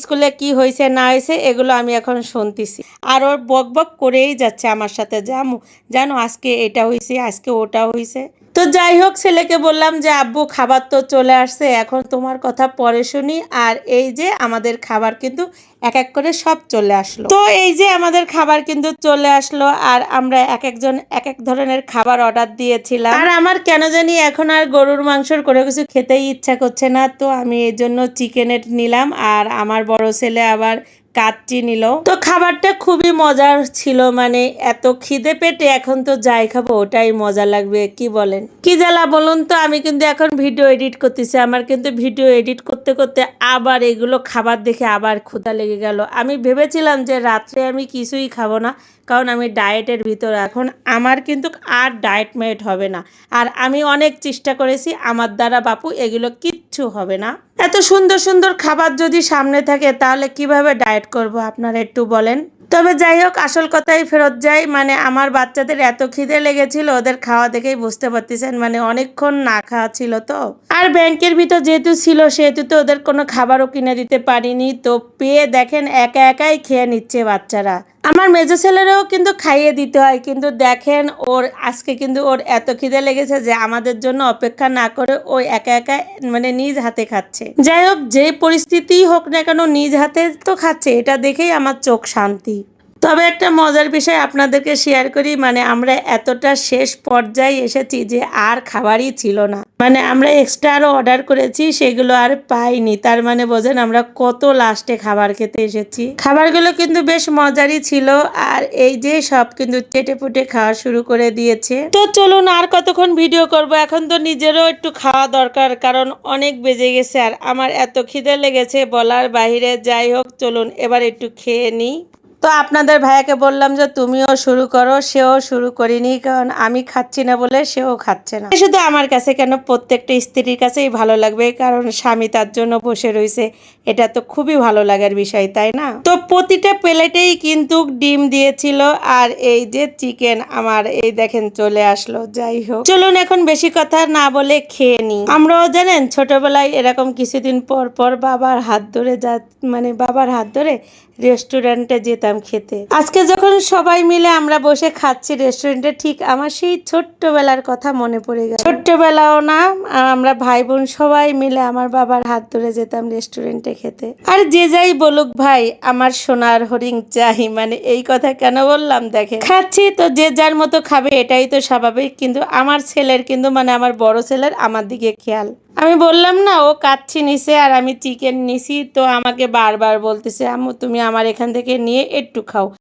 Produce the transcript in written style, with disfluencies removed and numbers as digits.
স্কুলে কি হয়েছে না হয়েছে এগুলো আমি এখন শুনতেছি। আর ওর বক বক করেই যাচ্ছে আমার সাথে, জানো আজকে এটা হয়েছে, আজকে ওটা হয়েছে। তো যাই হোক, ছেলেকে বললাম যে আব্বু খাবার তো চলে আসছে, এখন তোমার কথা পরে শুনি। আর এই যে আমাদের খাবার কিন্তু এক এক করে সব চলে আসলো। তো এই যে আমাদের খাবার কিন্তু চলে আসলো, আর আমরা এক একজন এক এক ধরনের খাবার অর্ডার দিয়েছিলাম। আর আমার কেন জানি এখন আর গরুর মাংসর কোনো কিছু খেতেই ইচ্ছা করছে না, তো আমি এই জন্য চিকেনের নিলাম। আর আমার বড় ছেলে আবার কাচ্চি নিল। তো খাবারটা খুবই মজার ছিল, মানে এত খিদে পেটে এখন তো যাই খাবো ওটাই মজা লাগবে, কি বলেন? কি জ্বালা বলুন তো, আমি কিন্তু এখন ভিডিও এডিট করতেছি। আমার কিন্তু ভিডিও এডিট করতে করতে আবার এগুলো খাবার দেখে আবার ক্ষুধা লেগে গেল। আমি ভেবেছিলাম যে রাত্রে আমি কিছুই খাবো না, কারণ আমি ডায়েটের ভিতর। এখন আমার কিন্তু আর ডায়েট মেট হবে না। আর আমি অনেক চেষ্টা করেছি, আমার দ্বারা বাপু এগুলো কিচ্ছু হবে না। এত সুন্দর সুন্দর খাবার যদি সামনে থাকে তাহলে কিভাবে ডায়েট করব আপনারা একটু বলেন। তবে যাই হোক, আসল কথাই ফেরত যাই, মানে আমার বাচ্চাদের এত খিদে লেগেছিল, ওদের খাওয়া দেখেই বুঝতে পারতেছেন, মানে অনেকক্ষণ না খাওয়া ছিল তো। আর ব্যাংকের ভিতর যেহেতু ছিল সেহেতু তো ওদের কোনো খাবারও কিনে দিতে পারিনি, তো পেয়ে দেখেন একা একাই খেয়ে নিচ্ছে বাচ্চারা। আমার মেজো ছেলেরও কিন্তু খাইয়ে দিতে হয়, কিন্তু দেখেন ওর আজকে কিন্তু ওর এত খিদে লেগেছে যে আমাদের জন্য অপেক্ষা না করে ওই একা একা মানে নিজ হাতে খাচ্ছে। যাই হোক, যে পরিস্থিতিই হোক না কেন নিজ হাতে তো খাচ্ছে, এটা দেখেই আমার চোখ শান্তি। তবে একটা মজার বিষয় আপনাদেরকে শেয়ার করি, মানে আমরা এতটা শেষ পর্যায়ে এসেছি যে আর খাবারই ছিল না, মানে আমরা এক্সট্রা আরও অর্ডার করেছি সেগুলো আর পাইনি। তার মানে বোঝেন আমরা কত লাস্টে খাবার খেতে এসেছি। খাবারগুলো কিন্তু বেশ মজারই ছিল, আর এই যে সব কিন্তু চেটে পুটে খাওয়া শুরু করে দিয়েছে। তো চলুন, আর কতক্ষণ ভিডিও করব, এখন তো নিজেরও একটু খাওয়া দরকার, কারণ অনেক বেজে গেছে আর আমার এত খিদে লেগেছে বলার বাহিরে। যাই হোক, চলুন এবার একটু খেয়ে নিই। তো আপনাদের ভাইয়াকে বললাম যে তুমিও শুরু করো, সেও শুরু করিনি, কারণ আমি খাচ্ছি না বলে সেও খাচ্ছে না। শুধু আমার কাছে কেন, প্রত্যেকটা স্ত্রীর কাছেই ভালো লাগবে, কারণ স্বামী তার জন্য বসে রয়েছে, এটা তো খুবই ভালো লাগার বিষয়, তাই না? তো প্রতিটা প্লেটেই কিন্তু ডিম দিয়েছিল, আর এই যে চিকেন আমার এই দেখেন চলে আসলো। যাই হোক, চলুন এখন বেশি কথা না বলে খেয়ে নিই। আমরাও জানেন ছোটবেলায় এরকম কিছুদিন পর পর বাবার হাত ধরে বাবার হাত ধরে রেস্টুরেন্টে যেতাম খেতে। আজকে যখন সবাই মিলে আমরা বসে খাচ্ছি রেস্টুরেন্টে, ঠিক আমার সেই ছোট্টবেলার কথা মনে পড়ে গেল। ছোট্টবেলাও না, আমরা ভাই বোন সবাই মিলে আমার বাবার হাত ধরে যেতাম রেস্টুরেন্টে খেতে। আর যে যাই বলুক ভাই, আমার সোনার হরিণ চাই, মানে এই কথা কেন বললাম দেখে, খাচ্ছি তো যে যার মতো খাবে, এটাই তো স্বাভাবিক। কিন্তু আমার ছেলের কিন্তু মানে আমার বড় ছেলের আমার দিকে খেয়াল। আমি বললাম না, ও কাচ্চি নিছে আর আমি চিকেন নিছি, তো আমাকে বারবার বলতেছে আম্মু তুমি আমার এখান থেকে নিয়ে একটু খাও।